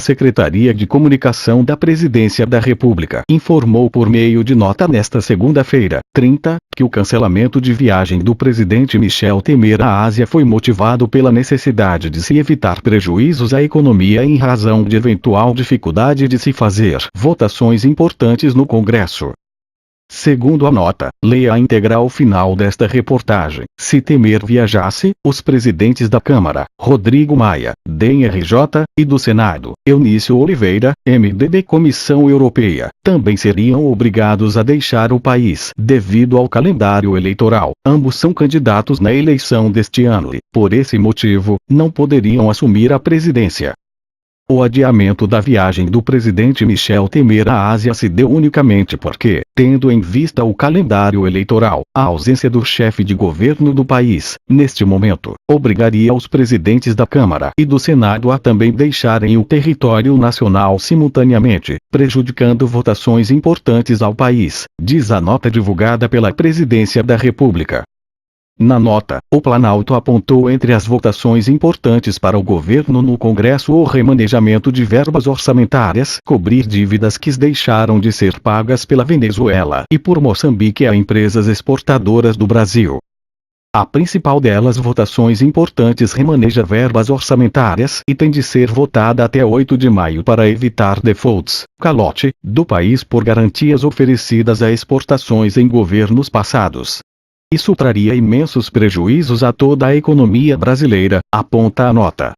Secretaria de Comunicação da Presidência da República informou por meio de nota nesta segunda-feira, 30, que o cancelamento de viagem do presidente Michel Temer à Ásia foi motivado pela necessidade de se evitar prejuízos à economia em razão de eventual dificuldade de se fazer votações importantes no Congresso. Segundo a nota, leia a integral final desta reportagem. Se Temer viajasse, os presidentes da Câmara, Rodrigo Maia, DEM-RJ, e do Senado, Eunício Oliveira, MDB Comissão Europeia, também seriam obrigados a deixar o país, devido ao calendário eleitoral. Ambos são candidatos na eleição deste ano e, por esse motivo, não poderiam assumir a presidência. O adiamento da viagem do presidente Michel Temer à Ásia se deu unicamente porque, tendo em vista o calendário eleitoral, a ausência do chefe de governo do país, neste momento, obrigaria os presidentes da Câmara e do Senado a também deixarem o território nacional simultaneamente, prejudicando votações importantes ao país, diz a nota divulgada pela Presidência da República. Na nota, o Planalto apontou entre as votações importantes para o governo no Congresso o remanejamento de verbas orçamentárias, cobrir dívidas que deixaram de ser pagas pela Venezuela e por Moçambique a empresas exportadoras do Brasil. A principal delas, votações importantes, remaneja verbas orçamentárias e tem de ser votada até 8 de maio para evitar defaults, calote, do país por garantias oferecidas a exportações em governos passados. Isso traria imensos prejuízos a toda a economia brasileira, aponta a nota.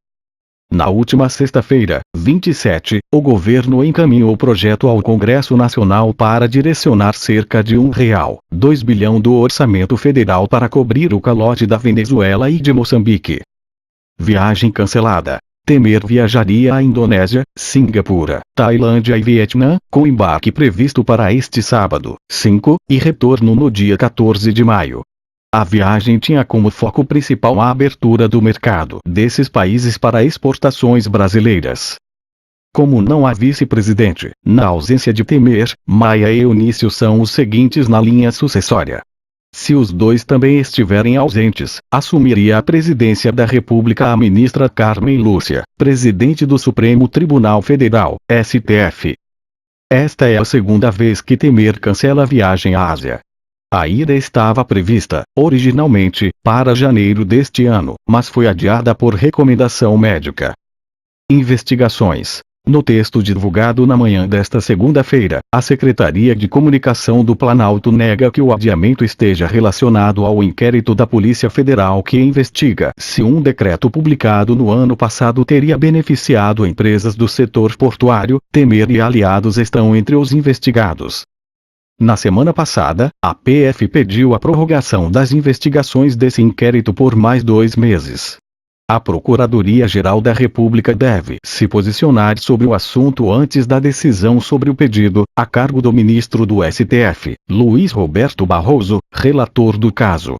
Na última sexta-feira, 27, o governo encaminhou o projeto ao Congresso Nacional para direcionar cerca de R$1,2 bilhão do orçamento federal para cobrir o calote da Venezuela e de Moçambique. Viagem cancelada. Temer viajaria à Indonésia, Singapura, Tailândia e Vietnã, com embarque previsto para este sábado, 5, e retorno no dia 14 de maio. A viagem tinha como foco principal a abertura do mercado desses países para exportações brasileiras. Como não há vice-presidente, na ausência de Temer, Maia e Eunício são os seguintes na linha sucessória. Se os dois também estiverem ausentes, assumiria a presidência da República a ministra Carmen Lúcia, presidente do Supremo Tribunal Federal, STF. Esta é a segunda vez que Temer cancela a viagem à Ásia. A ida estava prevista, originalmente, para janeiro deste ano, mas foi adiada por recomendação médica. Investigações. No texto divulgado na manhã desta segunda-feira, a Secretaria de Comunicação do Planalto nega que o adiamento esteja relacionado ao inquérito da Polícia Federal que investiga se um decreto publicado no ano passado teria beneficiado empresas do setor portuário. Temer e aliados estão entre os investigados. Na semana passada, a PF pediu a prorrogação das investigações desse inquérito por mais 2 meses. A Procuradoria-Geral da República deve se posicionar sobre o assunto antes da decisão sobre o pedido, a cargo do ministro do STF, Luiz Roberto Barroso, relator do caso.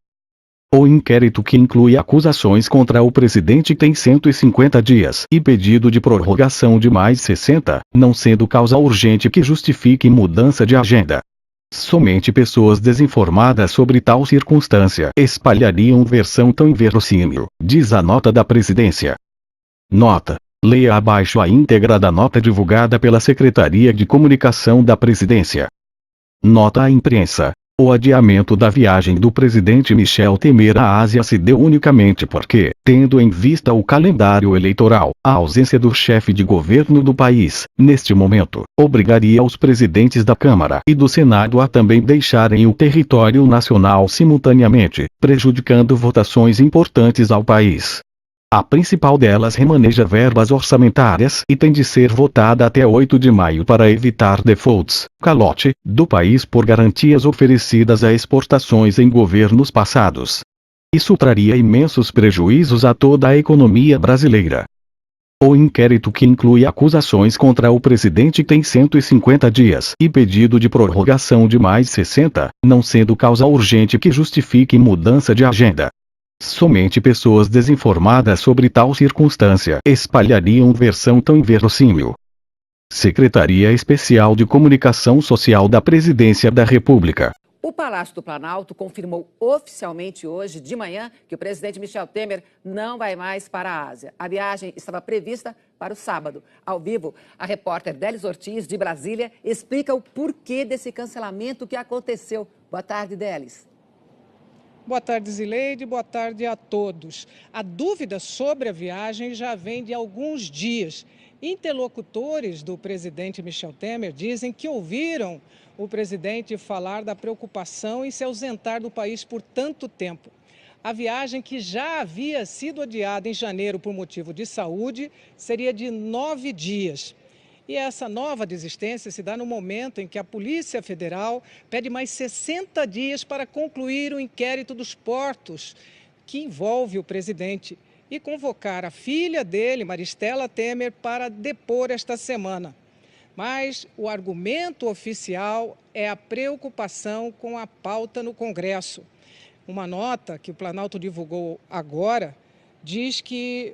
O inquérito, que inclui acusações contra o presidente, tem 150 dias e pedido de prorrogação de mais 60, não sendo causa urgente que justifique mudança de agenda. Somente pessoas desinformadas sobre tal circunstância espalhariam versão tão inverossímil, diz a nota da presidência. Nota. Leia abaixo a íntegra da nota divulgada pela Secretaria de Comunicação da Presidência. Nota à imprensa. O adiamento da viagem do presidente Michel Temer à Ásia se deu unicamente porque, tendo em vista o calendário eleitoral, a ausência do chefe de governo do país, neste momento, obrigaria os presidentes da Câmara e do Senado a também deixarem o território nacional simultaneamente, prejudicando votações importantes ao país. A principal delas remaneja verbas orçamentárias e tem de ser votada até 8 de maio para evitar defaults, calote, do país por garantias oferecidas a exportações em governos passados. Isso traria imensos prejuízos a toda a economia brasileira. O inquérito, que inclui acusações contra o presidente, tem 150 dias e pedido de prorrogação de mais 60, não sendo causa urgente que justifique mudança de agenda. Somente pessoas desinformadas sobre tal circunstância espalhariam versão tão inverossímil. Secretaria Especial de Comunicação Social da Presidência da República. O Palácio do Planalto confirmou oficialmente hoje de manhã que o presidente Michel Temer não vai mais para a Ásia. A viagem estava prevista para o sábado. Ao vivo, a repórter Délis Ortiz, de Brasília, explica o porquê desse cancelamento que aconteceu. Boa tarde, Délis. Boa tarde, Zileide. Boa tarde a todos. A dúvida sobre a viagem já vem de alguns dias. Interlocutores do presidente Michel Temer dizem que ouviram o presidente falar da preocupação em se ausentar do país por tanto tempo. A viagem, que já havia sido adiada em janeiro por motivo de saúde, seria de 9 dias. E essa nova desistência se dá no momento em que a Polícia Federal pede mais 60 dias para concluir o inquérito dos portos que envolve o presidente e convocar a filha dele, Maristela Temer, para depor esta semana. Mas o argumento oficial é a preocupação com a pauta no Congresso. Uma nota que o Planalto divulgou agora diz que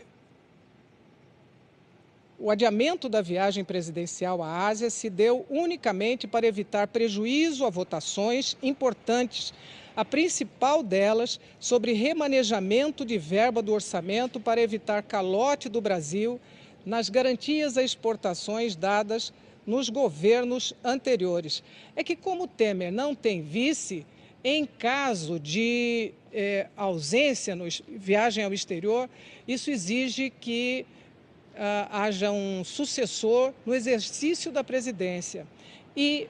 o adiamento da viagem presidencial à Ásia se deu unicamente para evitar prejuízo a votações importantes, a principal delas sobre remanejamento de verba do orçamento para evitar calote do Brasil nas garantias a exportações dadas nos governos anteriores. É que, como Temer não tem vice, em caso de ausência, viagem ao exterior, isso exige que haja um sucessor no exercício da presidência. E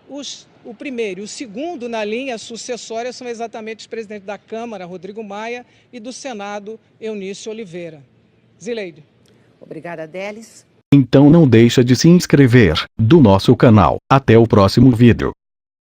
o primeiro e o segundo na linha sucessória são exatamente os presidentes da Câmara, Rodrigo Maia, e do Senado, Eunício Oliveira. Zileide. Obrigada, Délis. Então não deixa de se inscrever do nosso canal. Até o próximo vídeo.